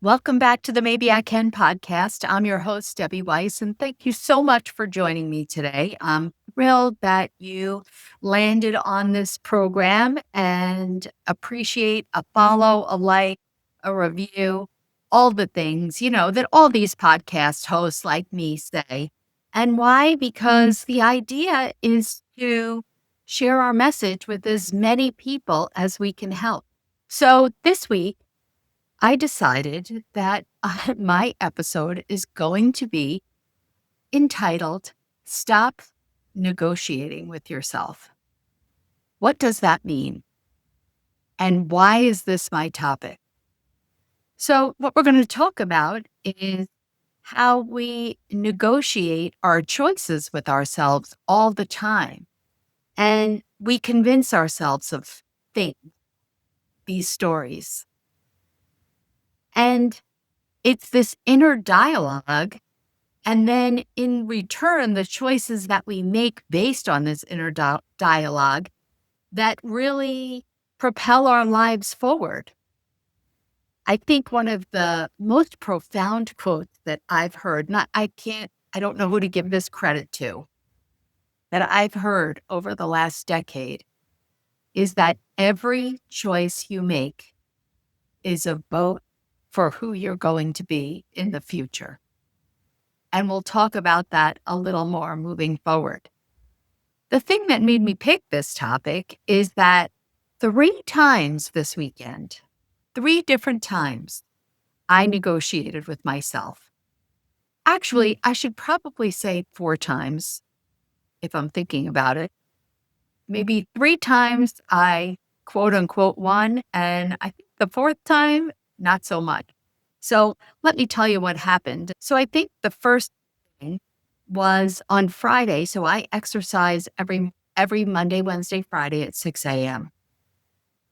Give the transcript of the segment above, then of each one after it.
Welcome back to the Maybe I Can podcast. I'm your host, Debbie Weiss, and thank you so much for joining me today. I'm thrilled that you landed on this program and appreciate a follow, a like, a review, all the things, that all these podcast hosts like me say. And why? Because the idea is to share our message with as many people as we can help. So this week, I decided that my episode is going to be entitled Stop Negotiating with Yourself. What does that mean? And why is this my topic? So, what we're going to talk about is how we negotiate our choices with ourselves all the time. And we convince ourselves of things, these stories. And it's this inner dialogue. And then in return, the choices that we make based on this inner dialogue that really propel our lives forward. I think one of the most profound quotes that I've heard, I don't know who to give this credit to, that I've heard over the last decade is that every choice you make is a vote for who you're going to be in the future. And we'll talk about that a little more moving forward. The thing that made me pick this topic is that 3 times this weekend, 3 different times, I negotiated with myself. Actually, I should probably say 4 times if I'm thinking about it. Maybe 3 times I quote unquote won, and I think the 4th time, not so much. So let me tell you what happened. So I think the first thing was on Friday. So I exercise every Monday, Wednesday, Friday at 6 a.m.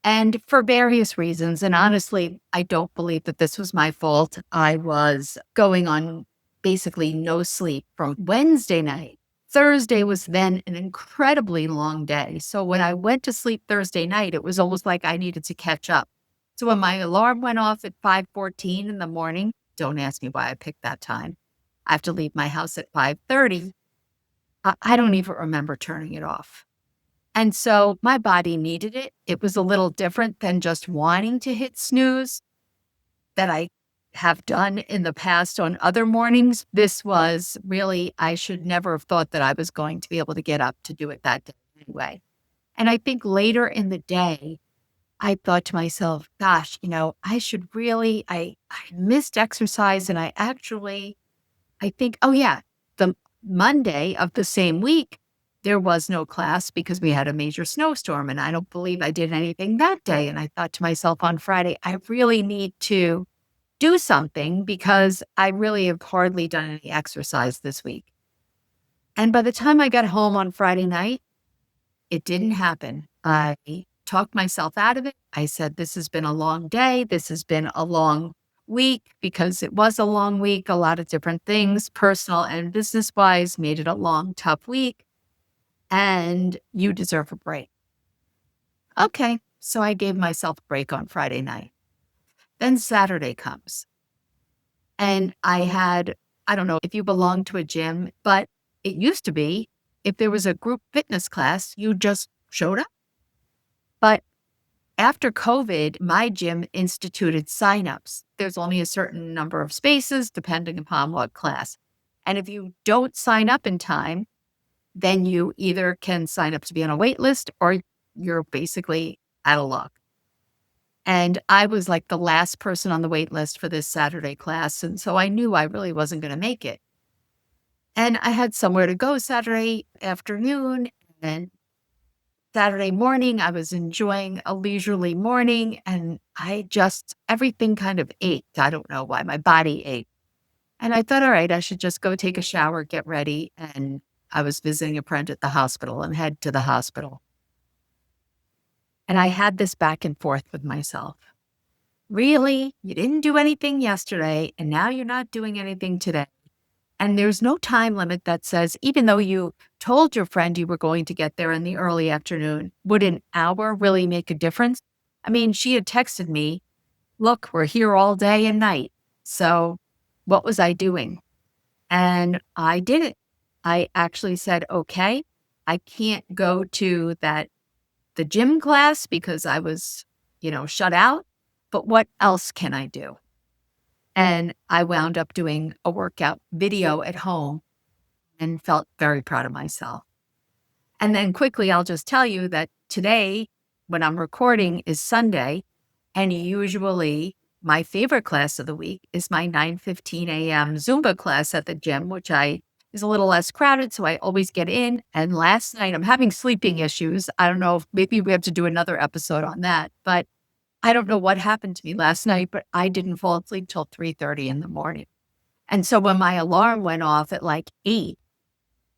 And for various reasons, and honestly, I don't believe that this was my fault. I was going on basically no sleep from Wednesday night. Thursday was then an incredibly long day. So when I went to sleep Thursday night, it was almost like I needed to catch up. So when my alarm went off at 5:14 in the morning, don't ask me why I picked that time. I have to leave my house at 5:30. I don't even remember turning it off. And so my body needed it. It was a little different than just wanting to hit snooze that I have done in the past on other mornings. This was really, I should never have thought that I was going to be able to get up to do it that day anyway. And I think later in the day, I thought to myself, gosh, I should really, I missed exercise. And I think, oh yeah, the Monday of the same week, there was no class because we had a major snowstorm. And I don't believe I did anything that day. And I thought to myself on Friday, I really need to do something because I really have hardly done any exercise this week. And by the time I got home on Friday night, it didn't happen. I talked myself out of it. I said, this has been a long day. This has been a long week because it was a long week. A lot of different things, personal and business wise, made it a long, tough week. And you deserve a break. Okay. So I gave myself a break on Friday night. Then Saturday comes. And I don't know if you belong to a gym, but it used to be if there was a group fitness class, you just showed up. But after COVID, my gym instituted signups. There's only a certain number of spaces depending upon what class. And if you don't sign up in time, then you either can sign up to be on a wait list or you're basically out of luck. And I was like the last person on the wait list for this Saturday class. And so I knew I really wasn't going to make it. And I had somewhere to go Saturday afternoon. And Saturday morning, I was enjoying a leisurely morning. And everything kind of ached. I don't know why. My body ached. And I thought, all right, I should just go take a shower, get ready. And I was visiting a friend at the hospital and head to the hospital. And I had this back and forth with myself. Really? You didn't do anything yesterday, and now you're not doing anything today. And there's no time limit that says, even though you told your friend you were going to get there in the early afternoon, would an hour really make a difference? I mean, she had texted me, look, we're here all day and night. So what was I doing? And I did it. I actually said, okay, I can't go to the gym class because I was, shut out. But what else can I do? And I wound up doing a workout video at home and felt very proud of myself. And then quickly, I'll just tell you that today, when I'm recording, is Sunday. And usually, my favorite class of the week is my 9:15 a.m. Zumba class at the gym, which I is a little less crowded, so I always get in. And last night, I'm having sleeping issues. I don't know if maybe we have to do another episode on that, but I don't know what happened to me last night, but I didn't fall asleep till 3:30 in the morning. And so when my alarm went off at like 8,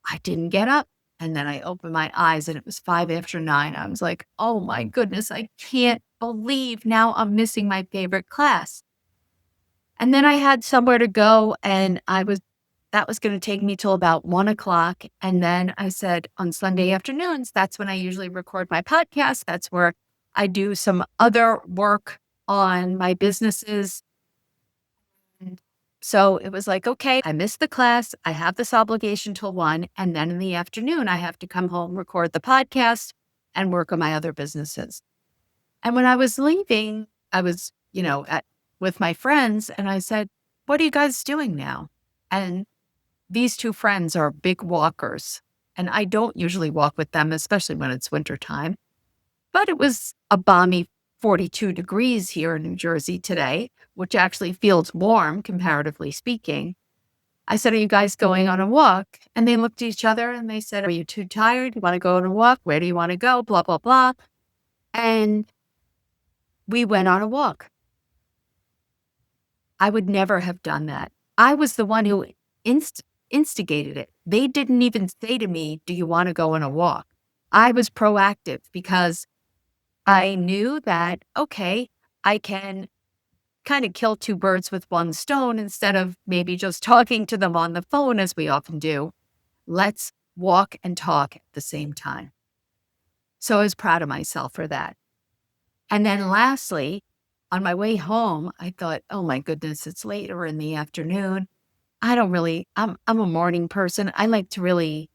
I didn't get up. And then I opened my eyes and it was 5 after 9. I was like, oh my goodness, I can't believe now I'm missing my favorite class. And then I had somewhere to go and that was going to take me till about 1 o'clock. And then I said on Sunday afternoons, that's when I usually record my podcast. That's where I do some other work on my businesses. And so it was like, okay, I missed the class. I have this obligation till 1. And then in the afternoon, I have to come home, record the podcast, and work on my other businesses. And when I was leaving, I was, with my friends and I said, what are you guys doing now? And these two friends are big walkers. And I don't usually walk with them, especially when it's wintertime. But it was a balmy 42 degrees here in New Jersey today, which actually feels warm, comparatively speaking. I said, are you guys going on a walk? And they looked at each other and they said, are you too tired? You want to go on a walk? Where do you want to go? Blah, blah, blah. And we went on a walk. I would never have done that. I was the one who instigated it. They didn't even say to me, do you want to go on a walk? I was proactive because I knew that, okay, I can kind of kill two birds with one stone instead of maybe just talking to them on the phone as we often do. Let's walk and talk at the same time. So I was proud of myself for that. And then lastly, on my way home, I thought, oh my goodness, it's later in the afternoon. I'm a morning person. I like to really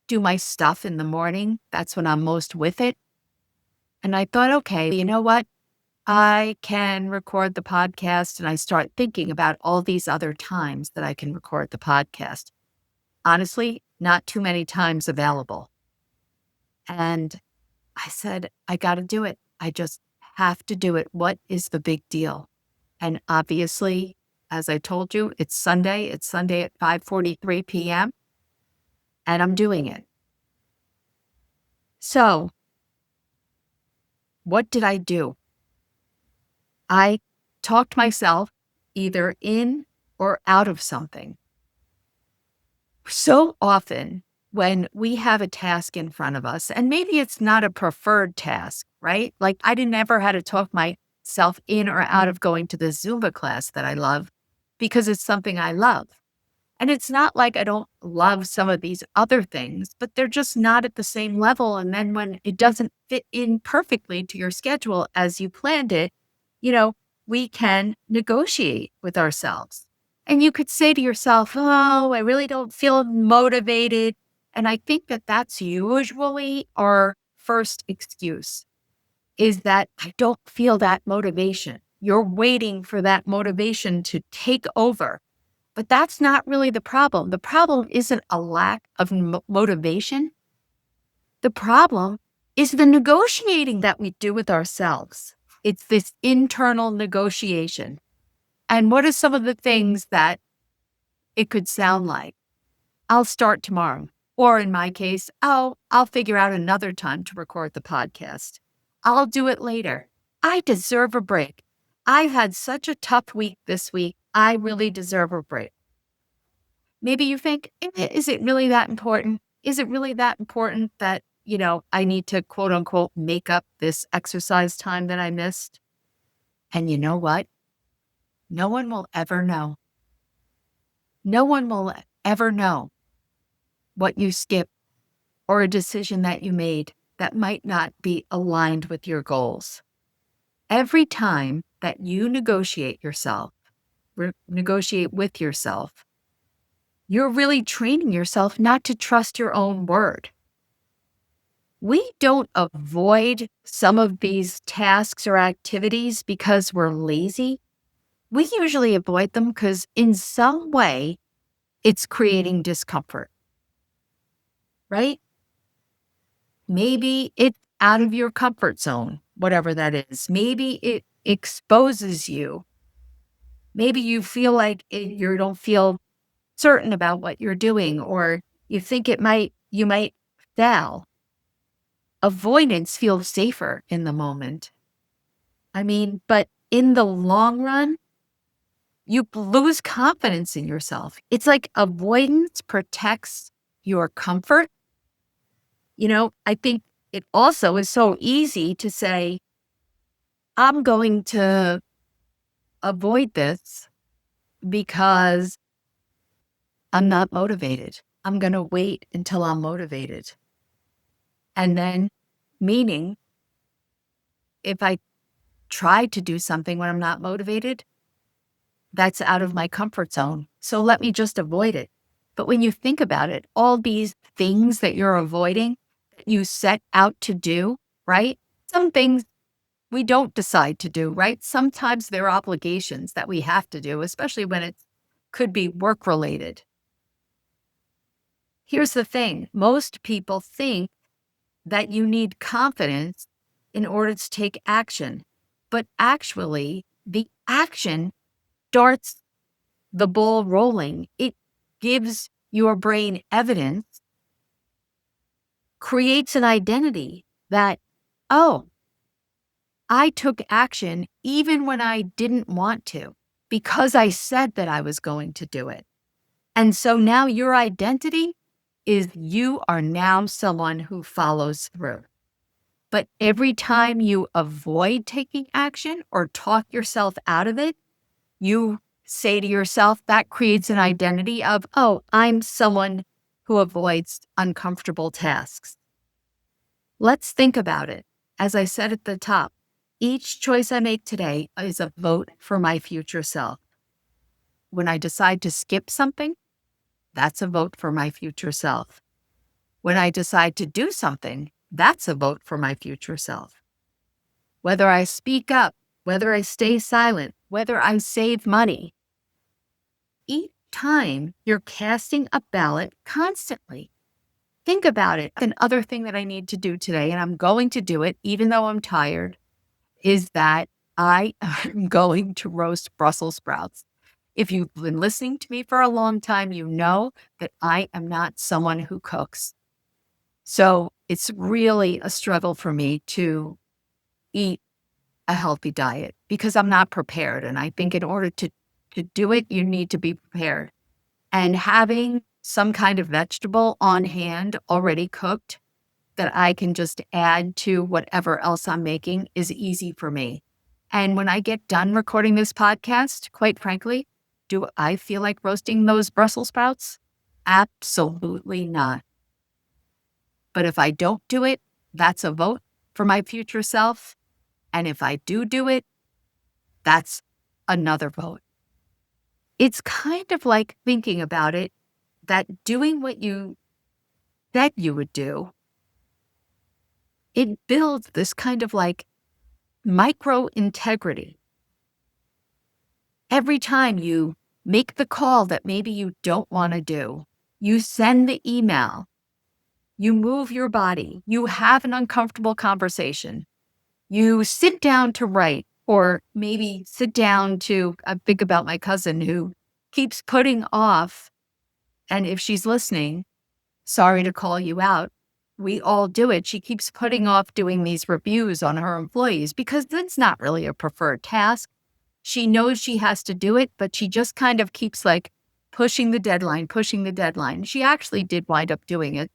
do my stuff in the morning. That's when I'm most with it. And I thought, okay, you know what? I can record the podcast, and I start thinking about all these other times that I can record the podcast. Honestly, not too many times available. And I said, I got to do it. I just have to do it. What is the big deal? And obviously, as I told you, it's Sunday. It's Sunday at 5:43 p.m. and I'm doing it. So what did I do? I talked myself either in or out of something. So often when we have a task in front of us, and maybe it's not a preferred task, right? Like I didn't ever had to talk myself in or out of going to the Zumba class that I love because it's something I love. And it's not like I don't love some of these other things, but they're just not at the same level. And then when it doesn't fit in perfectly to your schedule as you planned it, you know, we can negotiate with ourselves. And you could say to yourself, oh, I really don't feel motivated. And I think that that's usually our first excuse is that I don't feel that motivation. You're waiting for that motivation to take over. But that's not really the problem. The problem isn't a lack of motivation. The problem is the negotiating that we do with ourselves. It's this internal negotiation. And what are some of the things that it could sound like? I'll start tomorrow. Or in my case, I'll figure out another time to record the podcast. I'll do it later. I deserve a break. I've had such a tough week this week. I really deserve a break. Maybe you think, is it really that important? Is it really that important that, I need to quote unquote make up this exercise time that I missed? And you know what? No one will ever know. No one will ever know what you skipped or a decision that you made that might not be aligned with your goals. Every time that you negotiate yourself, negotiate with yourself, you're really training yourself not to trust your own word. We don't avoid some of these tasks or activities because we're lazy. We usually avoid them because in some way it's creating discomfort, right? Maybe it's out of your comfort zone, whatever that is. Maybe it exposes you. Maybe you feel like you don't feel certain about what you're doing, or you think you might fail. Avoidance feels safer in the moment. I mean, but in the long run, you lose confidence in yourself. It's like avoidance protects your comfort. I think it also is so easy to say, I'm going to avoid this because I'm not motivated. I'm going to wait until I'm motivated. And then, meaning, if I try to do something when I'm not motivated, that's out of my comfort zone. So let me just avoid it. But when you think about it, all these things that you're avoiding, that you set out to do, right? Some things we don't decide to do, right? Sometimes there are obligations that we have to do, especially when it could be work related. Here's the thing. Most people think that you need confidence in order to take action. But actually, the action starts the ball rolling. It gives your brain evidence, creates an identity that, oh, I took action even when I didn't want to because I said that I was going to do it. And so now your identity is you are now someone who follows through. But every time you avoid taking action or talk yourself out of it, you say to yourself, that creates an identity of, oh, I'm someone who avoids uncomfortable tasks. Let's think about it. As I said at the top, each choice I make today is a vote for my future self. When I decide to skip something, that's a vote for my future self. When I decide to do something, that's a vote for my future self. Whether I speak up, whether I stay silent, whether I save money, each time you're casting a ballot constantly. Think about it. Another thing that I need to do today, and I'm going to do it even though I'm tired, is that I am going to roast Brussels sprouts. If you've been listening to me for a long time, you know that I am not someone who cooks. So it's really a struggle for me to eat a healthy diet because I'm not prepared. And I think in order to do it, you need to be prepared. And having some kind of vegetable on hand already cooked that I can just add to whatever else I'm making is easy for me. And when I get done recording this podcast, quite frankly, do I feel like roasting those Brussels sprouts? Absolutely not. But if I don't do it, that's a vote for my future self. And if I do it, that's another vote. It's kind of like thinking about it, that doing what you said you would do, it builds this kind of like micro integrity. Every time you make the call that maybe you don't want to do, you send the email, you move your body, you have an uncomfortable conversation, you sit down to write, or maybe sit down to, I think about my cousin who keeps putting off, and if she's listening, sorry to call you out. We all do it. She keeps putting off doing these reviews on her employees because that's not really a preferred task. She knows she has to do it, but she just kind of keeps like pushing the deadline, pushing the deadline. She actually did wind up doing it,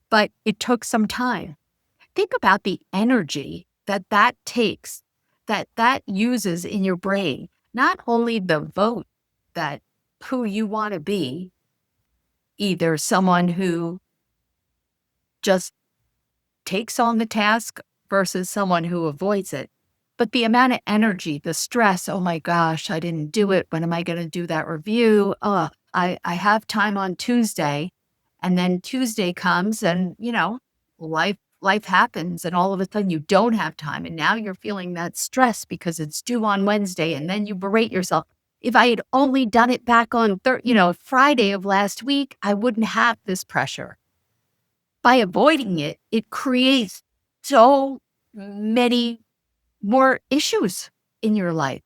but it took some time. Think about the energy that takes, that uses in your brain, not only the vote that who you want to be, either someone who just takes on the task versus someone who avoids it. But the amount of energy, the stress, oh my gosh, I didn't do it. When am I going to do that review? Oh, I have time on Tuesday. And then Tuesday comes and, life happens and all of a sudden you don't have time. And now you're feeling that stress because it's due on Wednesday. And then you berate yourself. If I had only done it back on Friday of last week, I wouldn't have this pressure. By avoiding it, it creates so many more issues in your life.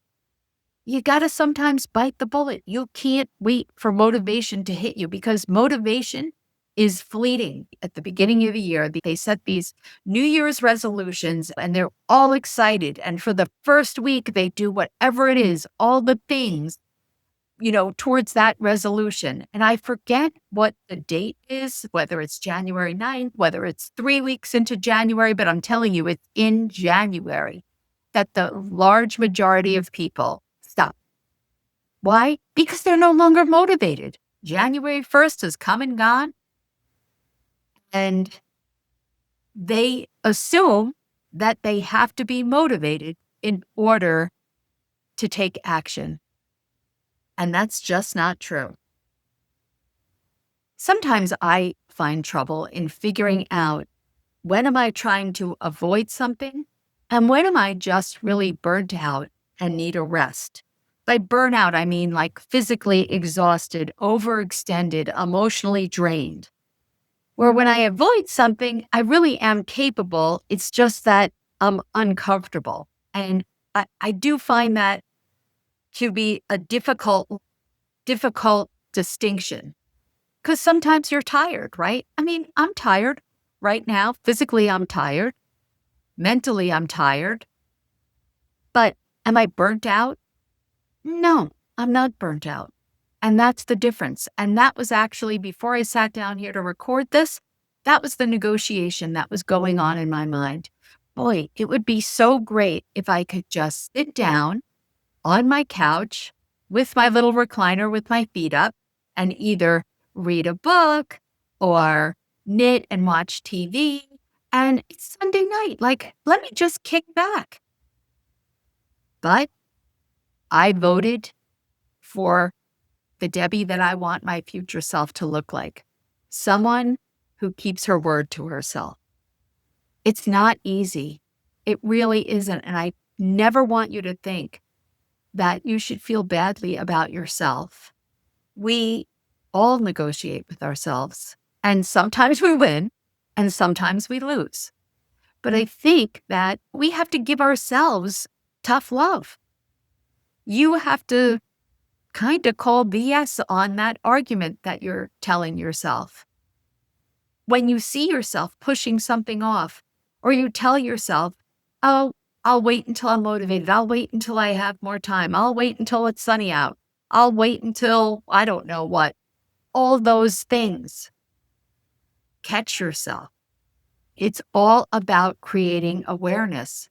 You got to sometimes bite the bullet. You can't wait for motivation to hit you because motivation is fleeting. At the beginning of the year, they set these New Year's resolutions and they're all excited. And for the first week, they do whatever it is, all the things, towards that resolution. And I forget what the date is, whether it's January 9th, whether it's 3 weeks into January, but I'm telling you, it's in January that the large majority of people stop. Why? Because they're no longer motivated. January 1st has come and gone, and they assume that they have to be motivated in order to take action. And that's just not true. Sometimes I find trouble in figuring out when am I trying to avoid something and when am I just really burnt out and need a rest. By burnout, I mean like physically exhausted, overextended, emotionally drained. Where when I avoid something, I really am capable. It's just that I'm uncomfortable. And I do find that to be a difficult distinction. Because sometimes you're tired, right? I mean, I'm tired right now. Physically, I'm tired. Mentally, I'm tired. But am I burnt out? No, I'm not burnt out. And that's the difference. And that was actually, before I sat down here to record this, that was the negotiation that was going on in my mind. Boy, it would be so great if I could just sit down on my couch with my little recliner with my feet up and either read a book or knit and watch TV. And it's Sunday night. Like, let me just kick back. But I voted for the Debbie that I want my future self to look like. Someone who keeps her word to herself. It's not easy. It really isn't. And I never want you to think that you should feel badly about yourself. We all negotiate with ourselves. And sometimes we win and sometimes we lose. But I think that we have to give ourselves tough love. You have to kind of call BS on that argument that you're telling yourself. When you see yourself pushing something off, or you tell yourself, oh, I'll wait until I'm motivated. I'll wait until I have more time. I'll wait until it's sunny out. I'll wait until I don't know what. All those things. Catch yourself. It's all about creating awareness.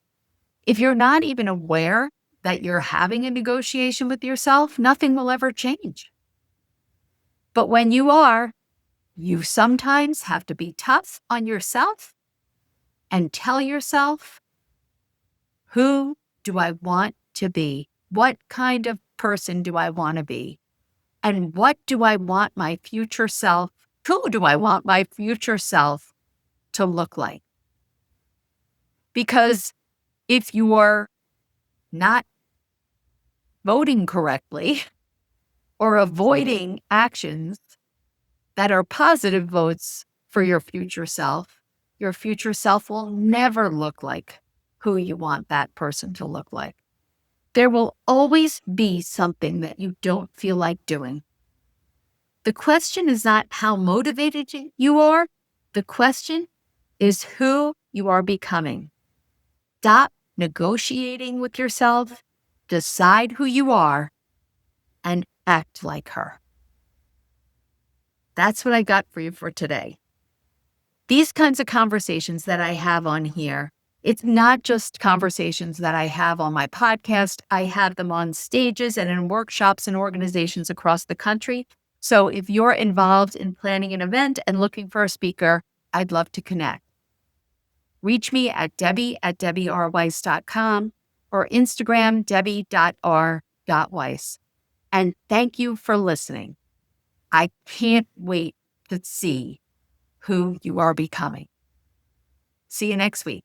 If you're not even aware that you're having a negotiation with yourself, nothing will ever change. But when you are, you sometimes have to be tough on yourself and tell yourself, who do I want to be? What kind of person do I want to be? And what do I want my future self, who do I want my future self to look like? Because if you're not voting correctly or avoiding actions that are positive votes for your future self will never look like who you want that person to look like. There will always be something that you don't feel like doing. The question is not how motivated you are. The question is who you are becoming. Stop negotiating with yourself, decide who you are, and act like her. That's what I got for you for today. These kinds of conversations that I have on here, it's not just conversations that I have on my podcast. I have them on stages and in workshops and organizations across the country. So if you're involved in planning an event and looking for a speaker, I'd love to connect. Reach me at Debbie@DebbieRWeiss.com or Instagram, debbie.r.weiss. And thank you for listening. I can't wait to see who you are becoming. See you next week.